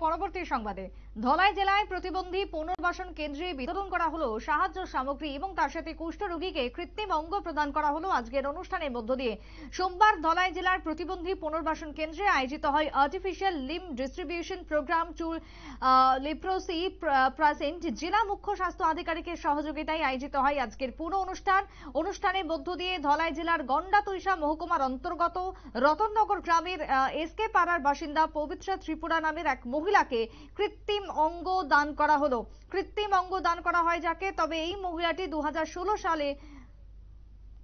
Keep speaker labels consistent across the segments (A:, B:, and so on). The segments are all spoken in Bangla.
A: পরবর্তী সংবাদে। ধলাই জেলায় প্রতিবন্ধী পুনর্বাসন কেন্দ্রে বিতরণ করা হলো সাহায্য সামগ্রী এবং তার সাথে কুষ্ঠ রোগীকে কৃত্রিম অঙ্গ প্রদান করা হলো আজকের অনুষ্ঠানের মধ্য দিয়ে। সোমবার ধলাই জেলার প্রতিবন্ধী পুনর্বাসন কেন্দ্রে আয়োজিত হয় artificial limb distribution programme to leprosy present. জেলা মুখ্য স্বাস্থ্য আধিকারিকের সহযোগিতায় আয়োজিত হয় আজকের পুরো অনুষ্ঠানের মধ্য দিয়ে ধলাই জেলার গন্ডাতুইশা মহকুমার অন্তর্গত রতননগর গ্রামের এসকে পাড়ার বাসিন্দা পবিত্রা ত্রিপুরা নামের এক মহিলাকে কৃত্রিম অঙ্গ দান করা হলো। কৃত্রিম অঙ্গ দান করা হয় যাকে, তবে এই মহিলাটি 2016 সালে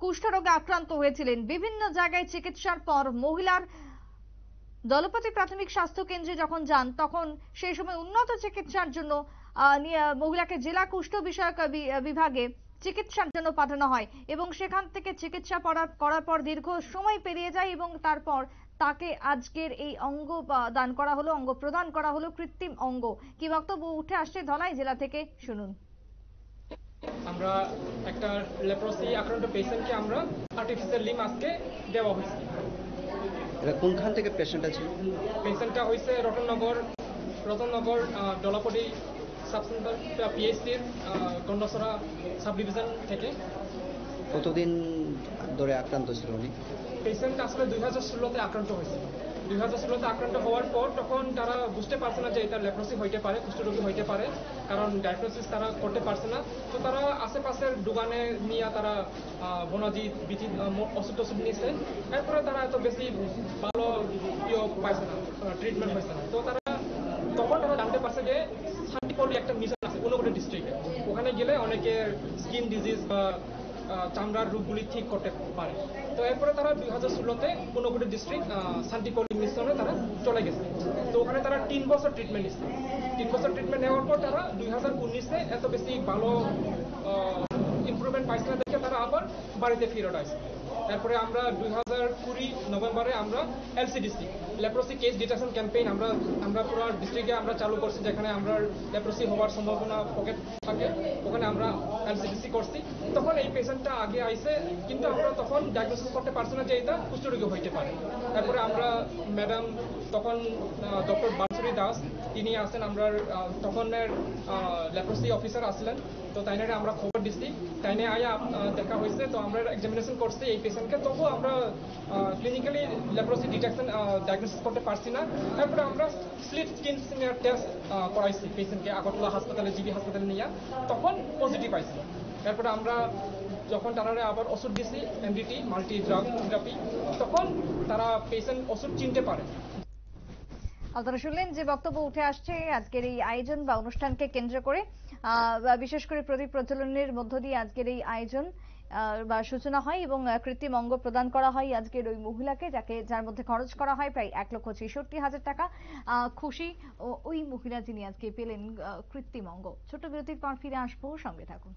A: কুষ্ঠরোগে আক্রান্ত হয়েছিলেন। বিভিন্ন জায়গায় চিকিৎসার পর মহিলার দলপতি প্রাথমিক স্বাস্থ্য কেন্দ্রে যখন যান তখন সেই সময় উন্নত চিকিৎসার জন্য মহিলাকে জেলা কুষ্ঠ বিষয়ক বিভাগে চিকিৎসার জন্য পাঠানো হয় এবং সেখান থেকে চিকিৎসা করার পর দীর্ঘ সময় পেরিয়ে যায় এবং তারপর তাকে আজকের এই অঙ্গ দান করা হলো, অঙ্গ প্রদান করা হলো, কৃত্রিম অঙ্গ। কি বক্তব্য উঠে আসছে ধলাই জেলা থেকে, শুনুন।
B: আমরা একটা লেপ্রোসি আক্রান্ত পেশেন্টকে আমরা আর্টিফিশিয়াল লিম আজকে দেওয়া হয়েছে।
C: এটা কোনখান থেকে পেশেন্টটা ছিল?
B: পেশেন্টটা হয়েছে রতননগর ডলাপটি সাব সেন্টার পিএইচসির গন্ডাছড়া সাব ডিভিশন থেকে।
C: কতদিন ধরে আক্রান্ত ছিল উনি?
B: পেশেন্ট আসলে 2016-তে আক্রান্ত হয়েছে। 2016-তে আক্রান্ত হওয়ার পর তখন তারা বুঝতে পারছে না যে এটা লেপ্রোসি হইতে পারে, কুষ্ঠরোগী হইতে পারে, কারণ ডায়াগনোসিস তারা করতে পারছে না। তো তারা আশেপাশের দোকানে নিয়ে তারা বনাজি বিধি ওষুধ টষুধ নিয়েছে। এরপরে তারা এত বেশি ভালো পাইছে না, ট্রিটমেন্ট হয়েছে না। তো তখন তারা জানতে পারছে যে শান্তিপল্লী একটা মিশন আছে ঊনকোটি ডিস্ট্রিক্টে। ওখানে গেলে অনেকের স্কিন ডিজিজ বা চামড়ার রোগগুলি ঠিক করতে পারে। তো এরপরে তারা 2016-তে ঊনকোটি ডিস্ট্রিক্ট শান্তিপল্লী মিশনে তারা চলে গেছে। তো ওখানে তারা 3 বছর ট্রিটমেন্ট নিচ্ছে। 3 বছর ট্রিটমেন্ট নেওয়ার পর তারা 2019-এ এত বেশি ভালো ইমপ্রুভমেন্ট পাইছে না দেখে তারা আবার বাড়িতে ফেরত আসছে। তারপরে আমরা 2020 নভেম্বরে আমরা LCDC leprosy case detection campaign আমরা পুরো ডিস্ট্রিক্টে আমরা চালু করছি, যেখানে আমরা লেপ্রোসি হওয়ার সম্ভাবনা পকেট থাকে ওখানে আমরা এলসিডিসি করছি। তখন এই পেশেন্টটা আগে আইছে, কিন্তু আমরা তখন ডায়াগনোসিস করতে পারছি না যে এটা কুষ্ঠরোগী হইতে পারে। তারপরে আমরা ম্যাডাম তখন ডক্টর বানসুরি দাস তিনি আসেন, আমরা তখনের লেপ্রোসি অফিসার আসলেন। তো তাইনে আমরা খবর দিচ্ছি, তাইনে আয়া দেখা হয়েছে। তো আমরা এক্সামিনেশন করছি এই পেশেন্টকে, তবুও আমরা ক্লিনিক্যালি লেপ্রোসি ডিটেকশন ডায়াগনোসিস করতে পারছি না। তারপরে আমরা স্লিট স্কিন সিনিয়র টেস্ট করাইছি পেশেন্টকে আগরতলা হাসপাতালে, জিবি হাসপাতালে নিয়ে, তখন পজিটিভ আইছিল। তারপরে আমরা যখন তারা আবার ওষুধ দিছি এমডিটি মাল্টি ড্রাগ থেরাপি, তখন তারা পেশেন্ট ওষুধ চিনতে পারে।
A: আপনারা শুনলেন যে বক্তব্য উঠে আসছে আজকের এই আয়োজন বা অনুষ্ঠানকে কেন্দ্র করে, বিশেষ করে প্রদীপ প্রজ্বলনের মধ্য দিয়ে আজকের এই আয়োজন বা সূচনা হয় এবং কৃত্রিম অঙ্গ প্রদান করা হয় আজকের ওই মহিলাকে, যার মধ্যে খরচ করা হয় প্রায় 1,66,000 টাকা। খুশি ওই মহিলা যিনি আজকে পেলেন কৃত্রিম অঙ্গ। ছোট বিরতির পর ফিরে আসবো, সঙ্গে থাকুন।